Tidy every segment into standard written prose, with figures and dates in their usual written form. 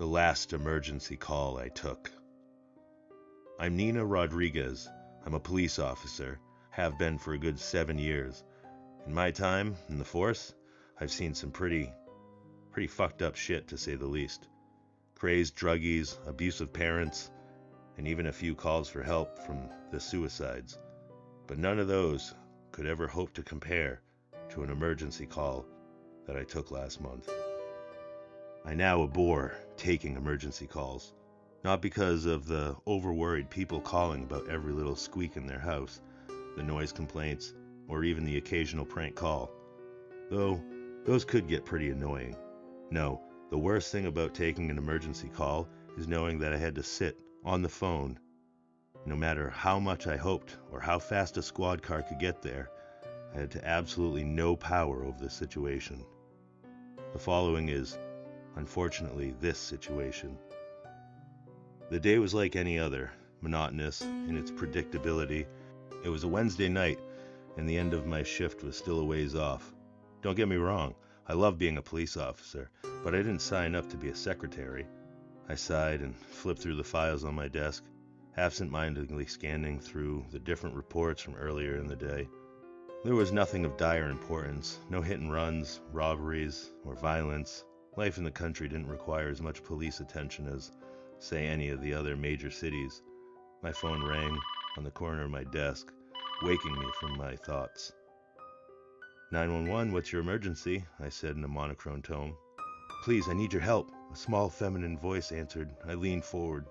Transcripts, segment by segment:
The last emergency call I took. I'm Nina Rodriguez. I'm a police officer, have been for a good 7 years. In my time in the force, I've seen some pretty fucked up shit, to say the least. Crazed druggies, abusive parents, and even a few calls for help from the suicides. But none of those could ever hope to compare to an emergency call that I took last month. I now abhor taking emergency calls, not because of the overworried people calling about every little squeak in their house, the noise complaints, or even the occasional prank call, though those could get pretty annoying. No, the worst thing about taking an emergency call is knowing that I had to sit on the phone. No matter how much I hoped or how fast a squad car could get there, I had absolutely no power over the situation. The following is, unfortunately, this situation. The day was like any other, monotonous in its predictability. It was a Wednesday night, and the end of my shift was still a ways off. Don't get me wrong, I love being a police officer, but I didn't sign up to be a secretary. I sighed and flipped through the files on my desk, absent-mindedly scanning through the different reports from earlier in the day. There was nothing of dire importance, no hit-and-runs, robberies, or violence. Life in the country didn't require as much police attention as, say, any of the other major cities. My phone rang on the corner of my desk, waking me from my thoughts. 911, what's your emergency? I said in a monochrome tone. Please, I need your help, a small feminine voice answered. I leaned forward.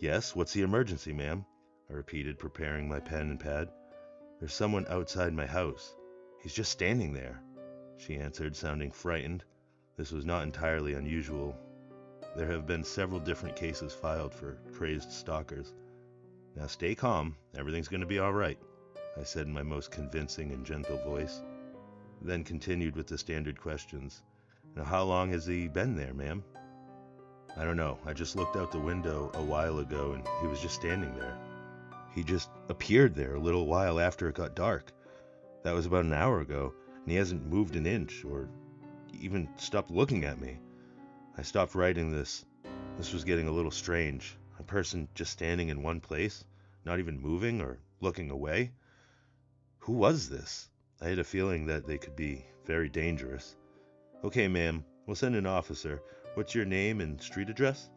Yes, what's the emergency, ma'am? I repeated, preparing my pen and pad. There's someone outside my house. He's just standing there, she answered, sounding frightened. This was not entirely unusual. There have been several different cases filed for crazed stalkers. Now stay calm, everything's going to be all right, I said in my most convincing and gentle voice. Then continued with the standard questions. Now how long has he been there, ma'am? I don't know, I just looked out the window a while ago and he was just standing there. He just appeared there a little while after it got dark. That was about an hour ago, and he hasn't moved an inch or even stopped looking at me. I stopped writing this. This was getting a little strange. A person just standing in one place, not even moving or looking away. Who was this? I had a feeling that they could be very dangerous. Okay, ma'am, we'll send an officer. What's your name and street address?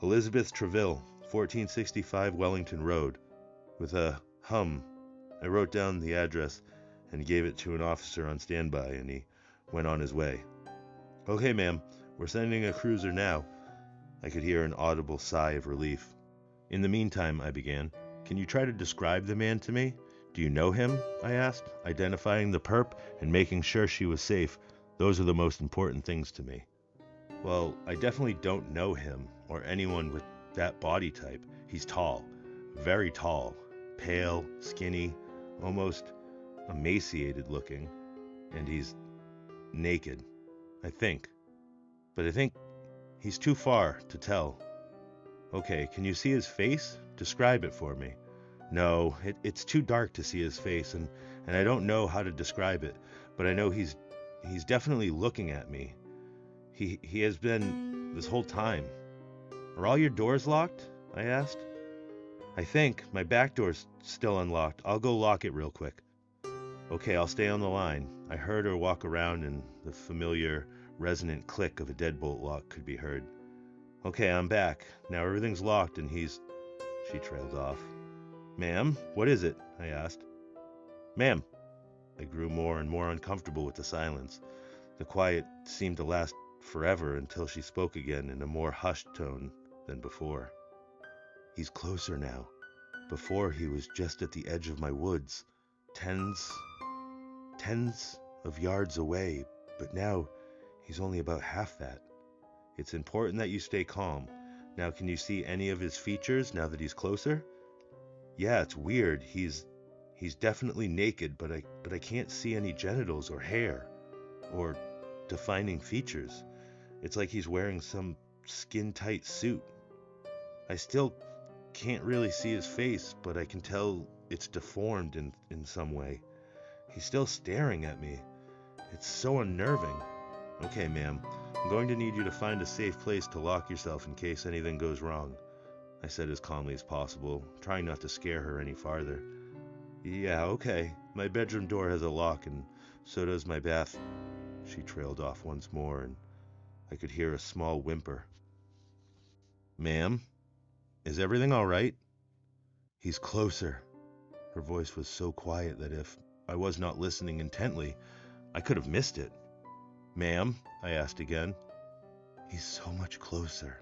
Elizabeth Treville, 1465 Wellington Road. With a hum, I wrote down the address and gave it to an officer on standby, and he went on his way. Okay, ma'am, we're sending a cruiser now. I could hear an audible sigh of relief. In the meantime, I began, can you try to describe the man to me? Do you know him? I asked, identifying the perp and making sure she was safe. Those are the most important things to me. Well, I definitely don't know him or anyone with that body type. He's tall, very tall, pale, skinny, almost emaciated looking, and he's naked, I think. But I think he's too far to tell. Okay, can you see his face? Describe it for me. No, it's too dark to see his face, and I don't know how to describe it, but I know he's definitely looking at me. He has been this whole time. Are all your doors locked? I asked. I think my back door's still unlocked. I'll go lock it real quick. Okay, I'll stay on the line. I heard her walk around and the familiar resonant click of a deadbolt lock could be heard. Okay, I'm back. Now everything's locked and She trailed off. Ma'am, what is it? I asked. Ma'am. I grew more and more uncomfortable with the silence. The quiet seemed to last forever until she spoke again in a more hushed tone than before. He's closer now. Before he was just at the edge of my woods, tens of yards away, but now he's only about half that. It's important that you stay calm. Now, can you see any of his features now that he's closer? Yeah, it's weird. He's definitely naked, but I can't see any genitals or hair or defining features. It's like he's wearing some skin-tight suit. I still can't really see his face, but I can tell it's deformed in some way. He's still staring at me. It's so unnerving. Okay, ma'am. I'm going to need you to find a safe place to lock yourself in case anything goes wrong, I said as calmly as possible, trying not to scare her any farther. Yeah, okay. My bedroom door has a lock, and so does my bath. She trailed off once more, and I could hear a small whimper. Ma'am, is everything all right? He's closer. Her voice was so quiet that if I was not listening intently, I could have missed it. Ma'am, I asked again. He's so much closer.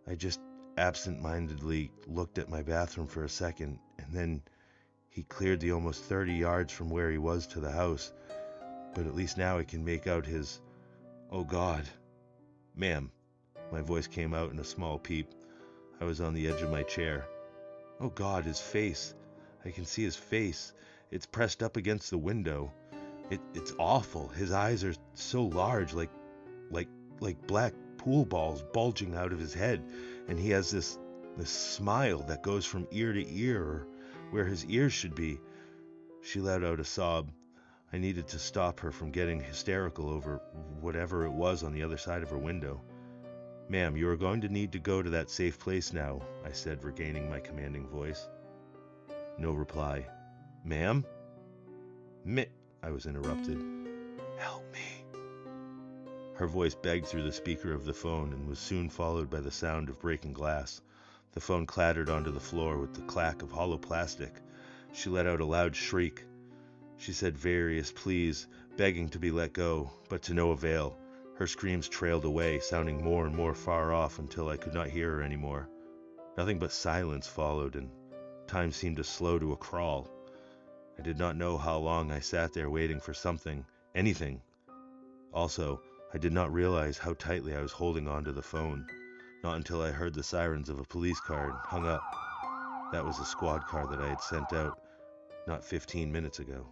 I just absent-mindedly looked at my bathroom for a second, and then he cleared the almost 30 yards from where he was to the house, but at least now I can make out his... Oh God. Ma'am, my voice came out in a small peep. I was on the edge of my chair. Oh God, his face. I can see his face. It's pressed up against the window. It's awful. His eyes are so large, like black pool balls bulging out of his head, and he has this smile that goes from ear to ear, or where his ears should be. She let out a sob. I needed to stop her from getting hysterical over whatever it was on the other side of her window. Ma'am, you are going to need to go to that safe place now, I said, regaining my commanding voice. No reply. Ma'am? I was interrupted. Help me. Her voice begged through the speaker of the phone and was soon followed by the sound of breaking glass. The phone clattered onto the floor with the clack of hollow plastic. She let out a loud shriek. She said various pleas, begging to be let go, but to no avail. Her screams trailed away, sounding more and more far off until I could not hear her anymore. Nothing but silence followed, and time seemed to slow to a crawl. I did not know how long I sat there waiting for something, anything. Also, I did not realize how tightly I was holding onto the phone. Not until I heard the sirens of a police car and hung up. That was a squad car that I had sent out not 15 minutes ago.